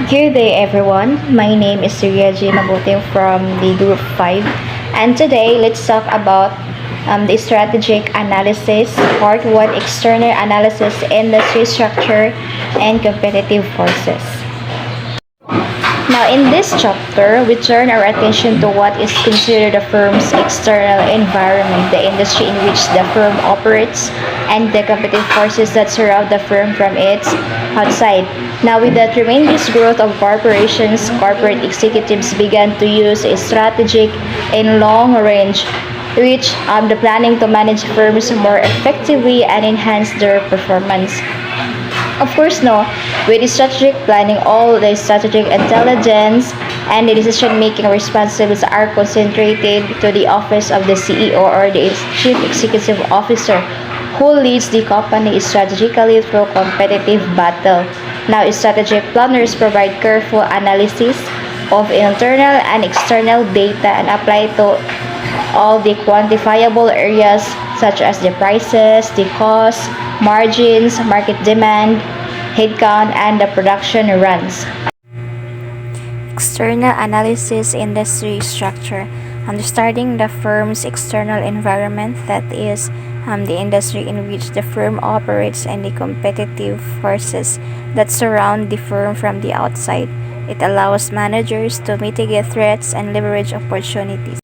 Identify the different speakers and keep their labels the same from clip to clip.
Speaker 1: Good day everyone, my name is Surya J. Mabuting from the Group 5, and today let's talk about the strategic analysis, part 1, external analysis, industry structure, and competitive forces. Now in this chapter, we turn our attention to what is considered the firm's external environment, the industry in which the firm operates, and the competitive forces that surround the firm from its outside. Now with the tremendous growth of corporations, corporate executives began to use a strategic and long-range which the planning to manage firms more effectively and enhance their performance. Of course, no, with the strategic planning, all the strategic intelligence and the decision-making responsibilities are concentrated to the office of the CEO or the Chief Executive Officer who leads the company strategically through competitive battle. Now, strategic planners provide careful analysis of internal and external data and apply to all the quantifiable areas such as the prices, the costs, margins, market demand, headcount, and the production runs. External analysis, industry structure. Understanding the firm's external environment, that is, the industry in which the firm operates and the competitive forces that surround the firm from the outside. It allows managers to mitigate threats and leverage opportunities.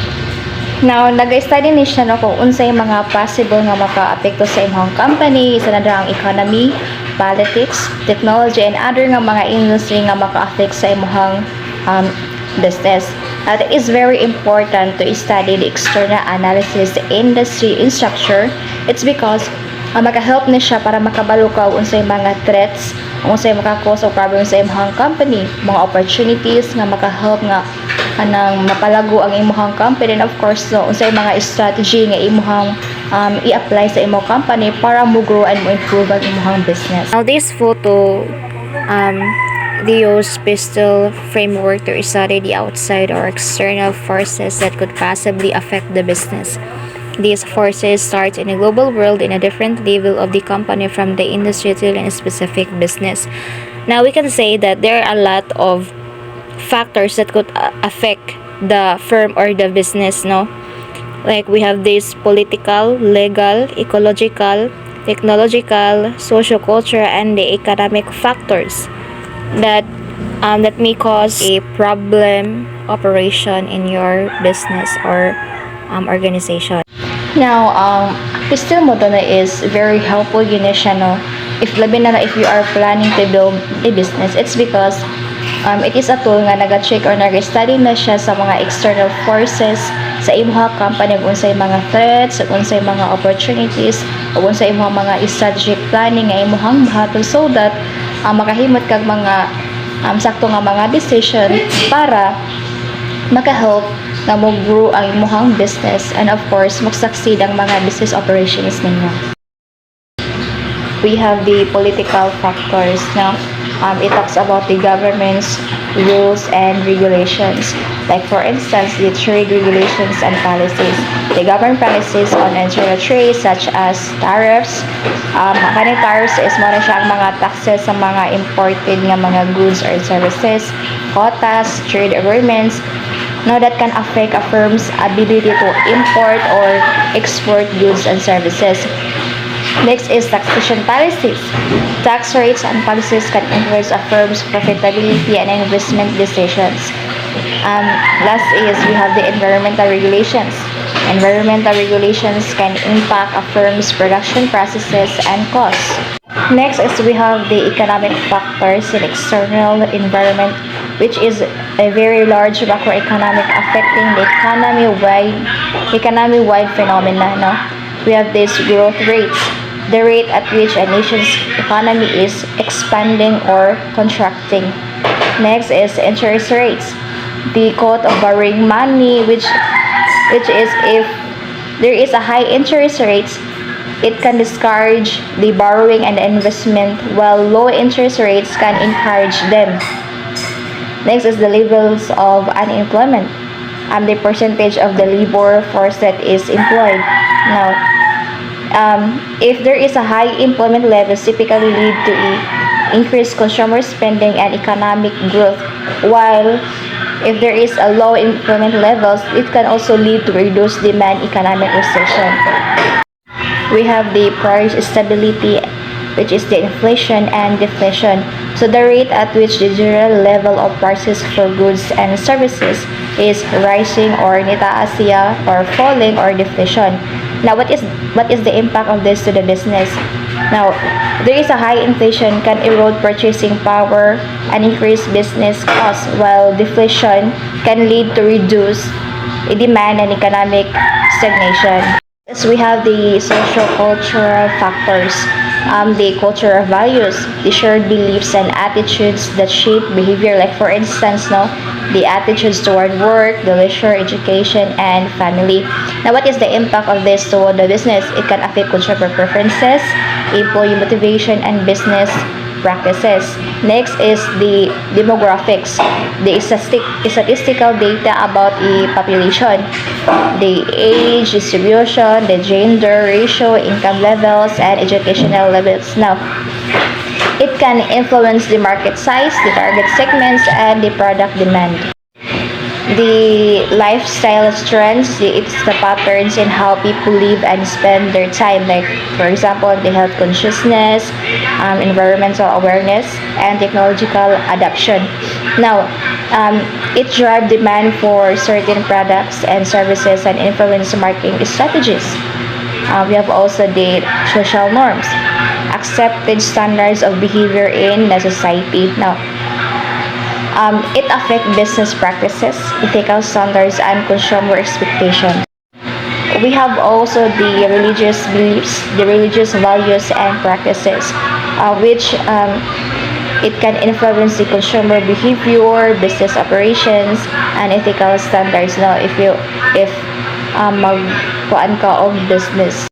Speaker 1: Now, nag-study ni siya no, kung unsay mga possible nga maka-apekto sa imong company, sa nadrang economy, politics, technology, and other nga mga industry nga maka-affect sa imong business. Now, it is very important to study the external analysis, the industry in structure. It's because maka-help ni siya para makabalo ka unsay mga threats, unsay maka-cause of problems sa imong company, mga opportunities nga maka-help nga anang mapalago ang imong company, and of course no, unsay mga strategy nga imong i-apply sa imong company para mo grow and mo improve ang imong business. Now this photo they use pistol framework to study the outside or external forces that could possibly affect the business. These forces start in a global world in a different level of the company from the industry to a specific business. Now we can say that there are a lot of factors that could affect the firm or the business, no? Like we have this political, legal, ecological, technological, socio-cultural, and the economic factors that may cause a problem operation in your business or organization. Now, pistol mo na is very helpful yun siya, no? If labi na if you are planning to build a business, it's because it is a tool nga naga-check or naga-study na siya sa mga external forces sa imong company, kung unsay mga threats, kung unsay mga opportunities, o unsay imong mga strategic planning nga imong bahatol so that makahimot kag mga sakto nga mga decision para maka-help na mo grow ang imong business, and of course mag-succeed ang mga business operations ninyo. We have the political factors now. It talks about the government's rules and regulations. Like for instance, the trade regulations and policies. They govern policies on internal trade such as tariffs. Kaning tariffs is mo na siya ang mga taxes sa mga imported nga mga goods or services, quotas, trade agreements. Now that can affect a firm's ability to import or export goods and services. Next is taxation policies. Tax rates and policies can influence a firm's profitability and investment decisions. Last is we have the environmental regulations. Environmental regulations can impact a firm's production processes and costs. Next is we have the economic factors in external environment, which is a very large macroeconomic affecting the economy-wide phenomena. No? We have this growth rates, the rate at which a nation's economy is expanding or contracting. Next is interest rates, the cost of borrowing money, which is if there is a high interest rates, it can discourage the borrowing and the investment, while low interest rates can encourage them. Next is the levels of unemployment, the percentage of the labor force that is employed. Now, if there is a high employment level, typically lead to a increase consumer spending and economic growth, while if there is a low employment levels, it can also lead to reduced demand, economic recession. We have the price stability, which is the inflation and deflation. So the rate at which the general level of prices for goods and services is rising or nitaas siya or falling or deflation. Now what is the impact of this to the business? Now, there is a high inflation can erode purchasing power and increase business costs, while deflation can lead to reduced demand and economic stagnation. As we have the social-cultural factors, the cultural values, the shared beliefs and attitudes that shape behavior. Like for instance, no, the attitudes toward work, the leisure, education, and family. Now, what is the impact of this toward the business? It can affect consumer preferences, employee motivation, and business practices. Next is the demographics, the statistical data about the population, the age distribution, the gender ratio, income levels, and educational levels. Now, it can influence the market size, the target segments, and the product demand. The lifestyle trends, it's the patterns in how people live and spend their time. Like for example, the health consciousness, environmental awareness, and technological adoption. Now, it drives demand for certain products and services and influence marketing strategies. We have also the social norms, accepted standards of behavior in the society. Now, it affects business practices, ethical standards, and consumer expectations. We have also the religious beliefs, the religious values and practices, which it can influence the consumer behavior, business operations, and ethical standards. Now, if magkuan ka og business.